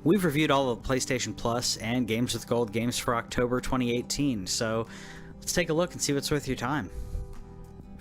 We've reviewed all of PlayStation Plus and Games with Gold games for October 2018, so let's take a look and see what's worth your time.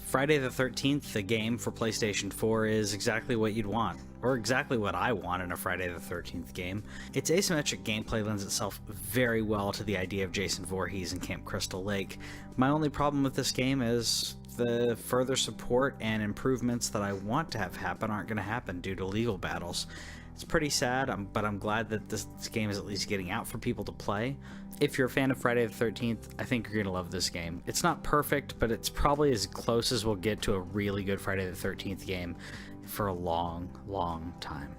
Friday the 13th, the game for PlayStation 4, is exactly what you'd want, or exactly what I want in a Friday the 13th game. Its asymmetric gameplay lends itself very well to the idea of Jason Voorhees and Camp Crystal Lake. My only problem with this game is the further support and improvements that I want to have happen aren't going to happen due to legal battles. It's pretty sad, but I'm glad that this game is at least getting out for people to play. If you're a fan of Friday the 13th, I think you're going to love this game. It's not perfect, but it's probably as close as we'll get to a really good Friday the 13th game for a long, long time.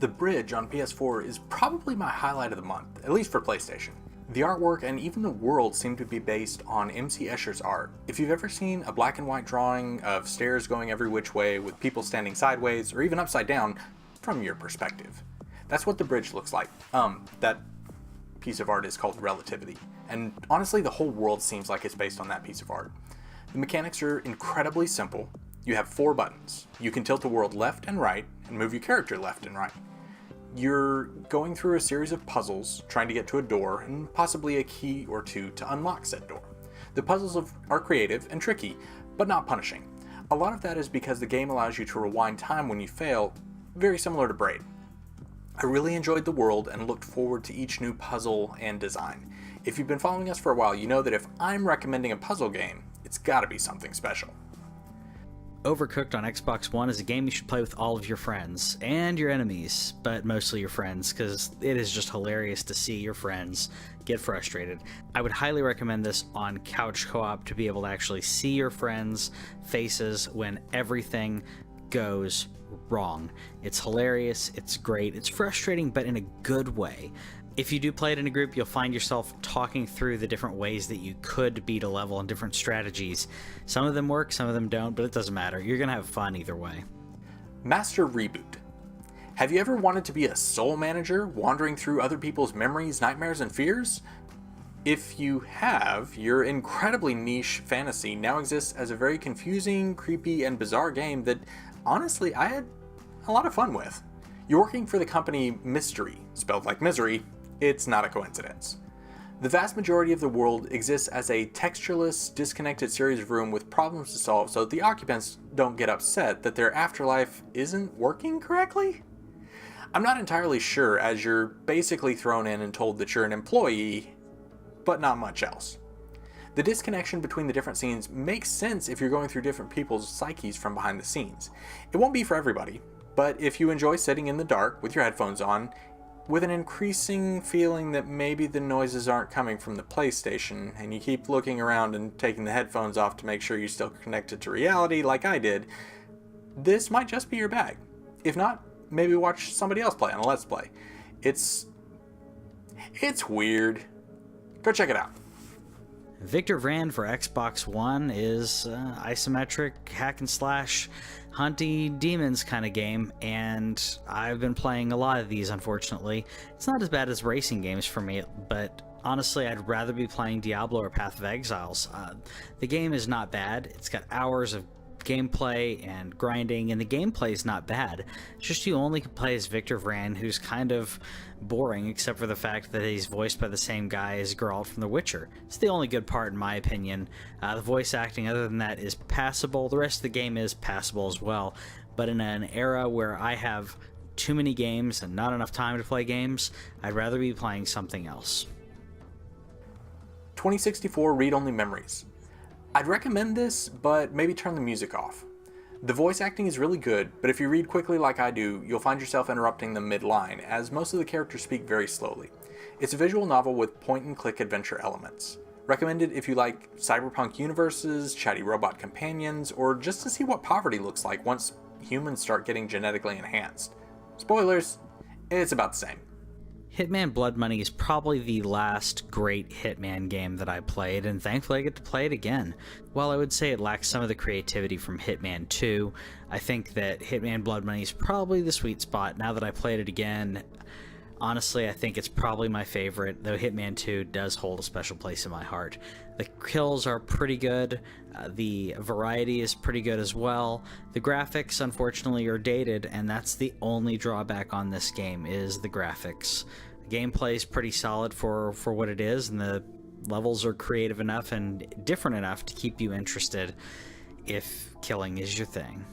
The bridge on PS4 is probably my highlight of the month, at least for PlayStation. The artwork and even the world seem to be based on MC Escher's art. If you've ever seen a black and white drawing of stairs going every which way with people standing sideways or even upside down from your perspective, that's what the bridge looks like. That piece of art is called Relativity, and honestly the whole world seems like it's based on that piece of art. The mechanics are incredibly simple. You have 4 buttons. You can tilt the world left and right and move your character left and right. You're going through a series of puzzles trying to get to a door and possibly a key or two to unlock said door. The puzzles are creative and tricky, but not punishing. A lot of that is because the game allows you to rewind time when you fail, very similar to Braid. I really enjoyed the world and looked forward to each new puzzle and design. If you've been following us for a while, you know that if I'm recommending a puzzle game, it's gotta be something special. Overcooked on Xbox One is a game you should play with all of your friends and your enemies, but mostly your friends, because it is just hilarious to see your friends get frustrated. I would highly recommend this on couch co-op to be able to actually see your friends' faces when everything goes wrong. It's hilarious, it's great, it's frustrating, but in a good way. If you do play it in a group, you'll find yourself talking through the different ways that you could beat a level and different strategies. Some of them work, some of them don't, but it doesn't matter. You're going to have fun either way. Master Reboot. Have you ever wanted to be a soul manager, wandering through other people's memories, nightmares, and fears? If you have, your incredibly niche fantasy now exists as a very confusing, creepy, and bizarre game that, honestly, I had a lot of fun with. You're working for the company Mystery, spelled like misery. It's not a coincidence. The vast majority of the world exists as a textureless, disconnected series of rooms with problems to solve so that the occupants don't get upset that their afterlife isn't working correctly? I'm not entirely sure, as you're basically thrown in and told that you're an employee, but not much else. The disconnection between the different scenes makes sense if you're going through different people's psyches from behind the scenes. It won't be for everybody, but if you enjoy sitting in the dark with your headphones on, with an increasing feeling that maybe the noises aren't coming from the PlayStation, and you keep looking around and taking the headphones off to make sure you're still connected to reality like I did, this might just be your bag. If not, maybe watch somebody else play on a Let's Play. It's weird. Go check it out. Victor Vran for Xbox One is isometric hack and slash hunty demons kind of game, and I've been playing a lot of these, unfortunately. It's not as bad as racing games for me, but honestly I'd rather be playing Diablo or Path of Exiles. The game is not bad. It's got hours of gameplay and grinding, and the gameplay is not bad. It's just you only can play as Victor Vran, who's kind of boring except for the fact that he's voiced by the same guy as Geralt from The Witcher. It's the only good part in my opinion. The voice acting other than that is passable. The rest of the game is passable as well, but in an era where I have too many games and not enough time to play games, I'd rather be playing something else. 2064 Read-Only Memories. I'd recommend this, but maybe turn the music off. The voice acting is really good, but if you read quickly like I do, you'll find yourself interrupting them mid-line, as most of the characters speak very slowly. It's a visual novel with point-and-click adventure elements. Recommended if you like cyberpunk universes, chatty robot companions, or just to see what poverty looks like once humans start getting genetically enhanced. Spoilers, it's about the same. Hitman Blood Money is probably the last great Hitman game that I played, and thankfully I get to play it again. While I would say it lacks some of the creativity from Hitman 2, I think that Hitman Blood Money is probably the sweet spot. Now that I played it again, Honestly, I think it's probably my favorite, though Hitman 2 does hold a special place in my heart. The kills are pretty good, the variety is pretty good as well. The graphics, unfortunately, are dated, and that's the only drawback on this game, is the graphics. The gameplay is pretty solid for what it is, and the levels are creative enough and different enough to keep you interested if killing is your thing.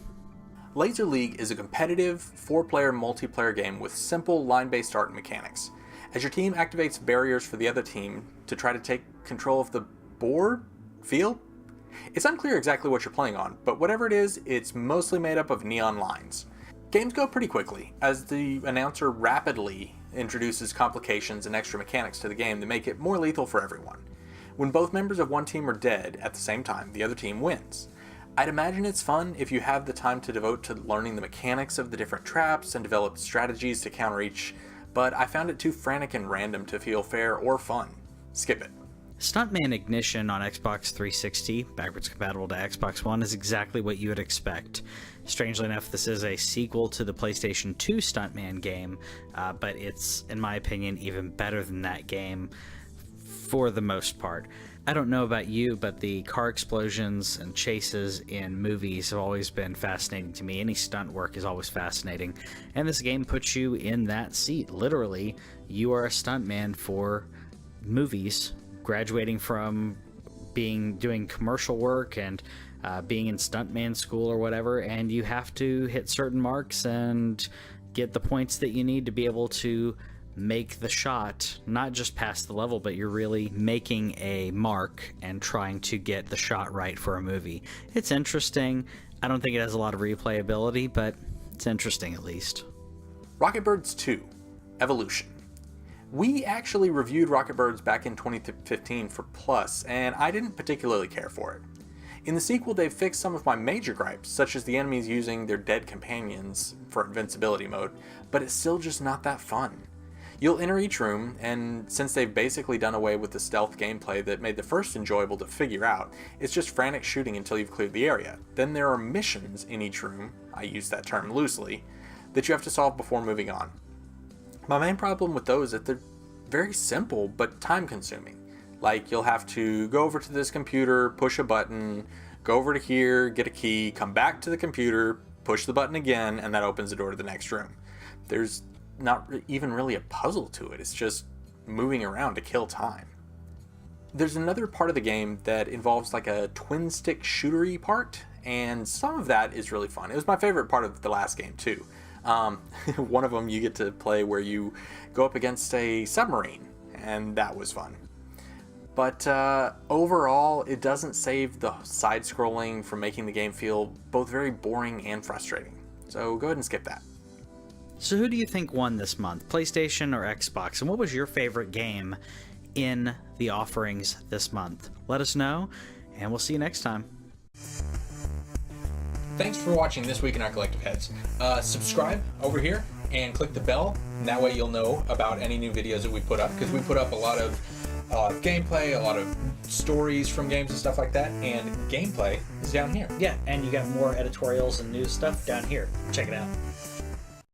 Laser League is a competitive, 4-player multiplayer game with simple line-based art and mechanics. As your team activates barriers for the other team to try to take control of the field? It's unclear exactly what you're playing on, but whatever it is, it's mostly made up of neon lines. Games go pretty quickly, as the announcer rapidly introduces complications and extra mechanics to the game that make it more lethal for everyone. When both members of one team are dead at the same time, the other team wins. I'd imagine it's fun if you have the time to devote to learning the mechanics of the different traps and develop strategies to counter each, but I found it too frantic and random to feel fair or fun. Skip it. Stuntman Ignition on Xbox 360, backwards compatible to Xbox One, is exactly what you would expect. Strangely enough, this is a sequel to the PlayStation 2 Stuntman game, but it's, in my opinion, even better than that game for the most part. I don't know about you, but the car explosions and chases in movies have always been fascinating to me. Any stunt work is always fascinating, and this game puts you in that seat. Literally, you are a stuntman for movies, graduating from doing commercial work and being in stuntman school or whatever, and you have to hit certain marks and get the points that you need to be able to make the shot, not just pass the level, but you're really making a mark and trying to get the shot right for a movie. It's interesting. I don't think it has a lot of replayability, but it's interesting at least. Rocketbirds 2, Evolution. We actually reviewed Rocketbirds back in 2015 for Plus, and I didn't particularly care for it. In the sequel, they've fixed some of my major gripes, such as the enemies using their dead companions for invincibility mode, but it's still just not that fun. You'll enter each room, and since they've basically done away with the stealth gameplay that made the first enjoyable to figure out, it's just frantic shooting until you've cleared the area. Then there are missions in each room, I use that term loosely, that you have to solve before moving on. My main problem with those is that they're very simple but time consuming. Like, you'll have to go over to this computer, push a button, go over to here, get a key, come back to the computer, push the button again, and that opens the door to the next room. There's not even really a puzzle to it. It's just moving around to kill time. There's another part of the game that involves like a twin stick shootery part, and some of that is really fun. It was my favorite part of the last game too. One of them you get to play where you go up against a submarine, and that was fun. But overall, it doesn't save the side-scrolling from making the game feel both very boring and frustrating. So go ahead and skip that. So who do you think won this month, PlayStation or Xbox? And what was your favorite game in the offerings this month? Let us know, and we'll see you next time. Thanks for watching This Week in Our Collective Heads. Subscribe over here and click the bell, and that way you'll know about any new videos that we put up, because we put up a lot of gameplay, a lot of stories from games and stuff like that, and gameplay is down here. Yeah, and you got more editorials and news stuff down here. Check it out.